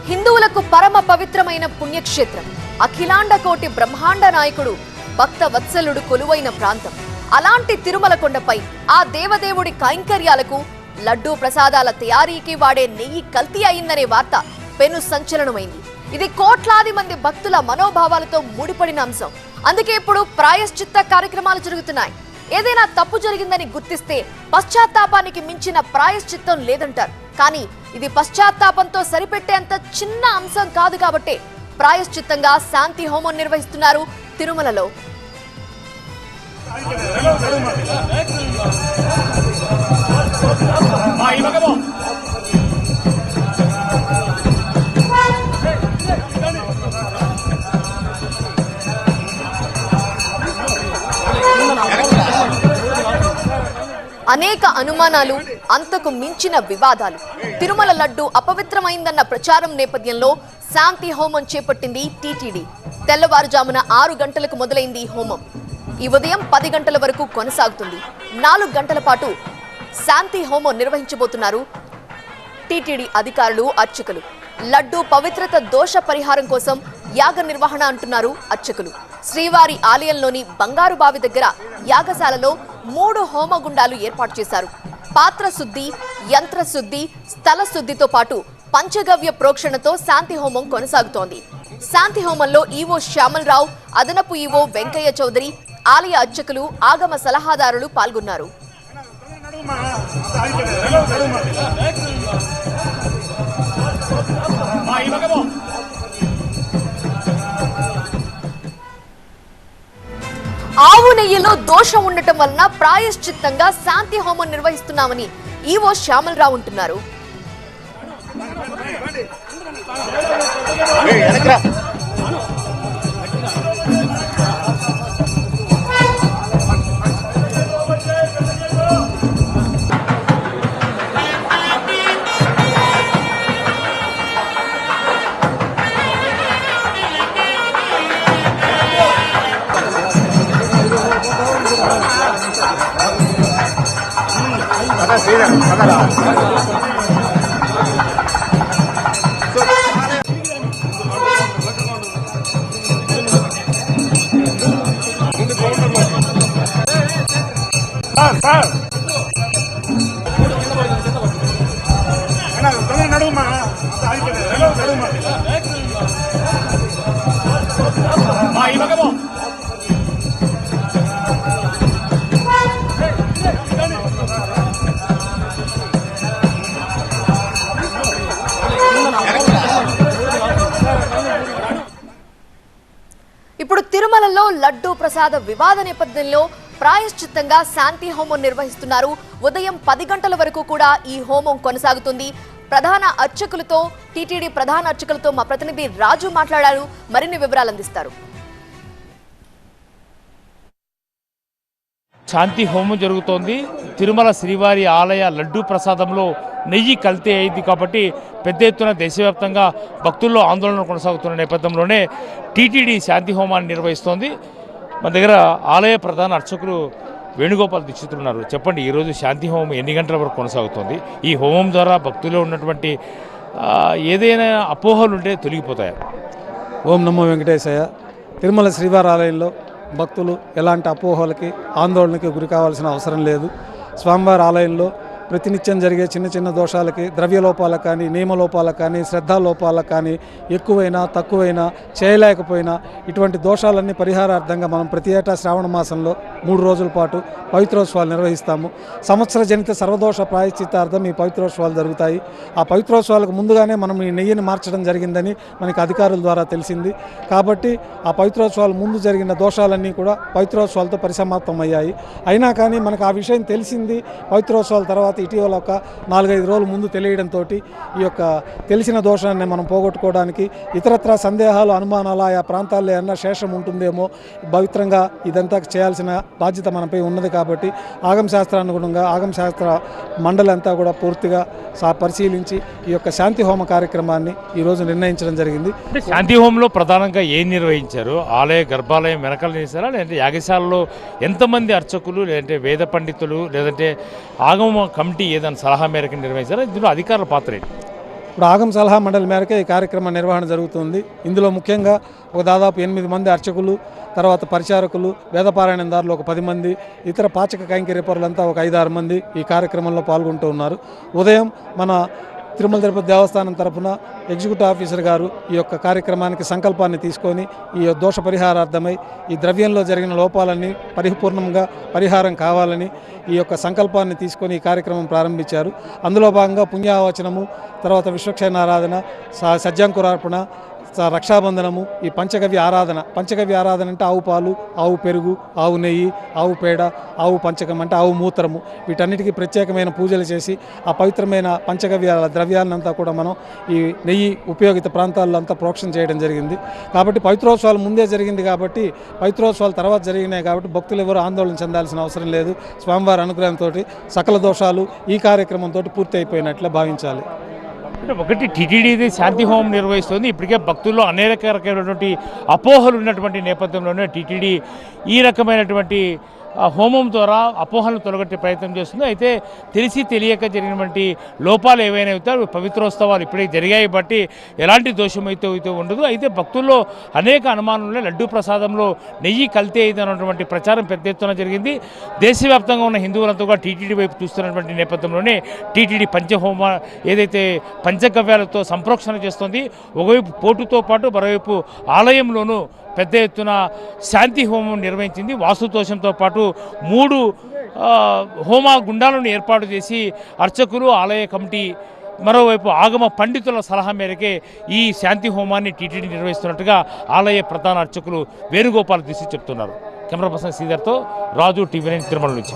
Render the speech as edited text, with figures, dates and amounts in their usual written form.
హిందువులకు పరమ పవిత్రమైన పుణ్యక్షేత్రం, అఖిలాండ కోటి బ్రహ్మాండ నాయకుడు భక్త వత్సలుడు కొలువైన ప్రాంతం. అలాంటి తిరుమల కొండపై ఆ దేవదేవుడి కైంకర్యాలకు, లడ్డూ ప్రసాదాల తయారీకి వాడే నెయ్యి కల్తీ అయిందనే వార్త పెను సంచలనమైంది. ఇది కోట్లాది మంది భక్తుల మనోభావాలతో ముడిపడిన అంశం. అందుకే ఇప్పుడు ప్రాయశ్చిత్త కార్యక్రమాలు జరుగుతున్నాయి. ఏదైనా తప్పు జరిగిందని గుర్తిస్తే పశ్చాత్తాపానికి మించిన ప్రాయశ్చిత్తం లేదంటారు. కానీ ఇది పశ్చాత్తాపంతో సరిపెట్టేంత చిన్న అంశం కాదు కాబట్టి ప్రాయశ్చిత్తంగా శాంతి హోమం నిర్వహిస్తున్నారు తిరుమలలో. అనేక అనుమానాలు, అంతకు మించిన వివాదాలు. తిరుమల లడ్డు అపవిత్రమైందన్న ప్రచారం నేపథ్యంలో శాంతి హోమం చేపట్టింది టీటీడీ. తెల్లవారుజామున 6 గంటలకు మొదలైంది హోమం. ఈ ఉదయం 10 గంటల వరకు కొనసాగుతుంది. 4 గంటల పాటు శాంతి హోమం నిర్వహించబోతున్నారు టీటీడీ అధికారులు, అర్చకులు. లడ్డు పవిత్రత దోష పరిహారం కోసం యాగ నిర్వహణ అంటున్నారు అర్చకులు. శ్రీవారి ఆలయంలోని బంగారు బావి దగ్గర యాగశాలలో 3 హోమగుండాలు ఏర్పాటు చేశారు. పాత్ర శుద్ధి, యంత్ర శుద్ధి, స్థల శుద్ధితో పాటు పంచగవ్య ప్రోక్షణతో శాంతి హోమం కొనసాగుతోంది. శాంతి హోమంలో ఈవో శ్యామలరావు, అదనపు ఈవో వెంకయ్య చౌదరి, ఆలయ అర్చకులు, ఆగమ సలహాదారులు పాల్గొన్నారు. ఆవు నెయ్యిలో దోషం ఉండటం వలన ప్రాయశ్చిత్తంగా శాంతి హోమం నిర్వహిస్తున్నామని ఈవో శ్యామలరావు అంటున్నారు. ఇప్పుడు తిరుమలలో లడ్డూ ప్రసాద వివాద నేపథ్యంలో ప్రాయశ్చిత్తంగా శాంతి హోమం నిర్వహిస్తున్నారు. ఉదయం 10 గంటల వరకు కూడా ఈ హోమం కొనసాగుతుంది. ప్రధాన అర్చకులతో, టీటీడీ ప్రధాన అర్చకులతో మా ప్రతినిధి రాజు మాట్లాడారు. మరిన్ని వివరాలు అందిస్తారు. శాంతి హోమం జరుగుతోంది. తిరుమల శ్రీవారి ఆలయ లడ్డూ ప్రసాదంలో నెయ్యి కల్తీ అయింది కాబట్టి పెద్ద ఎత్తున దేశవ్యాప్తంగా భక్తుల్లో ఆందోళన కొనసాగుతున్న నేపథ్యంలోనే టీటీడీ శాంతి హోమాన్ని నిర్వహిస్తోంది. మన దగ్గర ఆలయ ప్రధాన అర్చకులు వేణుగోపాల్ దీక్షితులు ఉన్నారు. చెప్పండి, ఈరోజు శాంతి హోమం ఎన్ని గంటల వరకు కొనసాగుతోంది? ఈ హోమం ద్వారా భక్తుల్లో ఉన్నటువంటి ఏదైనా అపోహలు ఉంటే తొలగిపోతాయా? ఓం నమో వెంకటేశయ్య. తిరుమల శ్రీవారి ఆలయంలో భక్తులు ఎలాంటి అపోహలకి, ఆందోళనకి గురి కావాల్సిన అవసరం లేదు. స్వామివారి ఆలయంలో ప్రతినిత్యం జరిగే చిన్న చిన్న దోషాలకి, ద్రవ్యలోపాలకు కానీ, నియమలోపాలకు కానీ, శ్రద్ధాలోపాలకు కానీ ఎక్కువైనా తక్కువైనా చేయలేకపోయినా ఇటువంటి దోషాలన్నీ పరిహారార్థంగా మనం ప్రతి ఏటా శ్రావణ మాసంలో 3 రోజుల పాటు పవిత్రోత్సవాలు నిర్వహిస్తాము. సంవత్సర జనిత సర్వదోష ప్రాయశ్చిత్తార్థం ఈ పవిత్రోత్సవాలు జరుగుతాయి. ఆ పవిత్రోత్సవాలకు ముందుగానే మనం ఈ నెయ్యిని మార్చడం జరిగిందని మనకి అధికారుల ద్వారా తెలిసింది. కాబట్టి ఆ పవిత్రోత్సవాలు ముందు జరిగిన దోషాలన్నీ కూడా పవిత్రోత్సవాలతో పరిసమాప్తం అయ్యాయి. అయినా కానీ మనకు ఆ విషయం తెలిసింది పవిత్రోత్సవాల తర్వాత ఇటీవల ఒక 4-5 రోజుల ముందు తెలియడంతో ఈ యొక్క తెలిసిన దోషాన్ని మనం పోగొట్టుకోవడానికి, ఇతరత్ర సందేహాలు, అనుమానాలు ఆయా ప్రాంతాల్లో ఏమన్నా శేషం ఉంటుందేమో, పవిత్రంగా ఇదంతా చేయాల్సిన బాధ్యత మనపై ఉన్నది. కాబట్టి ఆగమ శాస్త్రానుగుణంగా ఆగమ శాస్త్ర మండలి అంతా కూడా పూర్తిగా పరిశీలించి ఈ యొక్క శాంతి హోమ కార్యక్రమాన్ని ఈరోజు నిర్ణయించడం జరిగింది. శాంతి హోమంలో ప్రధానంగా ఏం నిర్వహించారు? ఆలయ గర్భాలయం వెనకాల చేశారా, లేదంటే యాగశాలలో ఎంతమంది అర్చకులు, లేదంటే వేద పండితులు, లేదంటే ఆగమ కమిటీ ఏదైనా సలహా మేరకు నిర్వహించారా? ఇందులో అధికారుల పాత్ర ఏంటి? ఇప్పుడు ఆగమ సలహా మండలి మేరకే ఈ కార్యక్రమ నిర్వహణ జరుగుతుంది. ఇందులో ముఖ్యంగా దాదాపు 8 మంది అర్చకులు, తర్వాత పరిచారకులు, వేదపారాయణదారులు ఒక 10 మంది, ఇతర పాచక కైంకర్య పరులంతా ఒక 5-6 మంది ఈ కార్యక్రమంలో పాల్గొంటూ ఉన్నారు. ఉదయం మన తిరుమల తిరుపతి దేవస్థానం తరఫున ఎగ్జిక్యూటివ్ ఆఫీసర్ గారు ఈ యొక్క కార్యక్రమానికి సంకల్పాన్ని తీసుకొని ఈ దోష పరిహారార్థమై ఈ ద్రవ్యంలో జరిగిన లోపాలన్నీ పరిపూర్ణంగా పరిహారం కావాలని ఈ యొక్క సంకల్పాన్ని తీసుకొని ఈ కార్యక్రమం ప్రారంభించారు. అందులో భాగంగా పుణ్యావచనము, తర్వాత విశ్వక్షేణ ఆరాధన, సజ్జంకురార్పణ, రక్షాబంధనము, ఈ పంచగవ్య ఆరాధన. పంచగవ్య ఆరాధన అంటే ఆవు పాలు, ఆవు పెరుగు, ఆవు నెయ్యి, ఆవు పేడ, ఆవు పంచకం అంటే ఆవు మూత్రము, వీటన్నిటికీ ప్రత్యేకమైన పూజలు చేసి ఆ పవిత్రమైన పంచగవ్య ద్రవ్యాలంతా కూడా మనం ఈ నెయ్యి ఉపయోగిత ప్రాంతాల్లో అంతా ప్రోక్షణ చేయడం జరిగింది. కాబట్టి పవిత్రోత్సవాలు ముందే జరిగింది కాబట్టి, పవిత్రోత్సవాలు తర్వాత జరిగినాయి కాబట్టి భక్తులు ఎవరు ఆందోళన చెందాల్సిన అవసరం లేదు. స్వామివారి అనుగ్రహంతో సకల దోషాలు ఈ కార్యక్రమంతో పూర్తి అయిపోయినట్లే భావించాలి. అంటే ఒకటి టీటీడీది శాంతి హోమం నిర్వహిస్తుంది. ఇప్పటికే భక్తుల్లో అనేక రకమైనటువంటి అపోహలు ఉన్నటువంటి నేపథ్యంలోనే టీటీడీ ఈ రకమైనటువంటి హోమం ద్వారా అపోహలను తొలగొట్టే ప్రయత్నం చేస్తుంది. అయితే తెలిసి తెలియక జరిగినటువంటి లోపాలు ఏవైనా అయితే పవిత్రోత్సవాలు ఇప్పుడే జరిగాయి బట్టి ఎలాంటి దోషం అయితే ఉండదు. అయితే భక్తుల్లో అనేక అనుమానాలు లడ్డూ ప్రసాదంలో నెయ్యి కల్తీ అయిందన్నటువంటి ప్రచారం పెద్ద ఎత్తున జరిగింది. దేశవ్యాప్తంగా ఉన్న హిందువులంతా కూడా టీటీడీ వైపు చూస్తున్నటువంటి నేపథ్యంలోనే టీటీడీ పంచహోమ ఏదైతే పంచగవ్యాలతో సంప్రోక్షణ చేస్తుంది. ఒకవైపు పోటుతో పాటు మరోవైపు ఆలయంలోనూ పెద్ద ఎత్తున శాంతి హోమం నిర్వహించింది. వాస్తుదోషంతో పాటు 3 హోమ గుండాలను ఏర్పాటు చేసి అర్చకులు, ఆలయ కమిటీ, మరోవైపు ఆగమ పండితుల సలహా మేరకే ఈ శాంతి హోమాన్ని టీటీడీ నిర్వహిస్తున్నట్టుగా ఆలయ ప్రధాన అర్చకులు వేణుగోపాల్ తీసి చెప్తున్నారు. కెమెరా పర్సన్ శ్రీధర్తో రాజు, టీవీ9 తిరుమల నుంచి.